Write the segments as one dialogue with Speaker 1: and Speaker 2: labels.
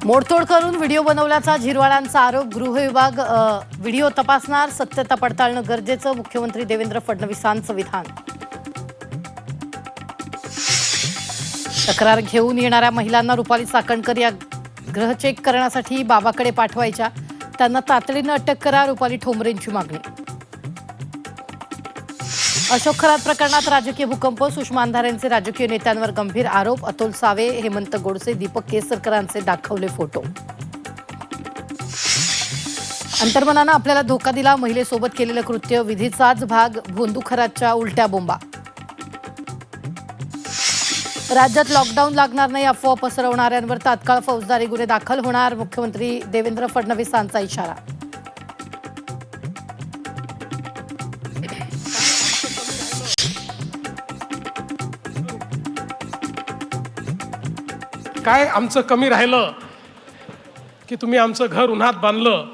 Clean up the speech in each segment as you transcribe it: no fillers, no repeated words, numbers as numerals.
Speaker 1: मोडतोड करून व्हिडिओ बनवल्याचा झिरवाळांचा आरोप. गृह विभाग व्हिडिओ तपासणार, सत्यता पडताळणं गरजेचं, मुख्यमंत्री देवेंद्र फडणवीसांचं विधान. तक्रार घेऊन येणाऱ्या महिलांना रुपाली चाकणकर या ग्रह चेक करण्यासाठी बाबाकडे पाठवायच्या. त्यांना तातडीनं अटक करा, रुपाली ठोंबरेंची मागणी. अशोक खरात प्रकरणात राजकीय भूकंप. सुषमा अंधारेंचे राजकीय नेत्यांवर गंभीर आरोप. अतुल सावे, हेमंत गोडसे, दीपक केसरकरांचे दाखवले फोटो. अंतर्मनानं आपल्याला धोका दिला, महिलेसोबत केलेलं कृत्य विधीचाच भाग. भोंदू खरातच्या उलट्या बोंबा. राज्यात लॉकडाऊन लागणार नाही, अफवा पसरवणाऱ्यांवर तात्काळ फौजदारी गुन्हे दाखल होणार. मुख्यमंत्री देवेंद्र फडणवीसांचा इशारा.
Speaker 2: काय आमचं कमी राहिलं की तुम्ही आमचं घर उन्हात बांधलं?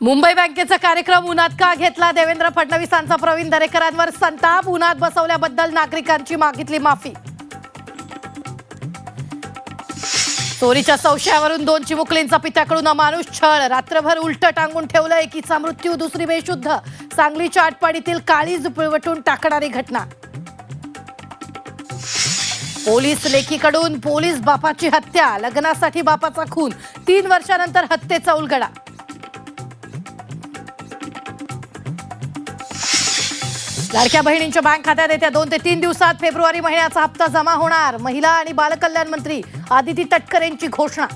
Speaker 1: मुंबई बँकेचा कार्यक्रम उन्हात का घेतला? देवेंद्र फडणवीसांचा प्रवीण दरेकरांवर संताप. उन्हात बसवल्याबद्दल नागरिकांची मागितली माफी. चोरीच्या संशयावरून 2 चिमुकलींचा पित्याकडून अमानुष छळ. रात्रभर उलट टांगून ठेवलं, एकीचा मृत्यू, दुसरी बेशुद्ध. सांगलीच्या आटपाडीतील काळीज पिळवटून टाकणारी घटना. पोलीस लेकीकडून पोलीस बापाची हत्या. लग्नासाठी बापाचा खून, 3 वर्षानंतर हत्येचा उलगडा. लाडक्या बहिणींच्या बँक खात्यात येत्या 2 ते 3 दिवसात फेब्रुवारी महिन्याचा हप्ता जमा होणार. महिला आणि बालकल्याण मंत्री आदिती तटकरेंची घोषणा.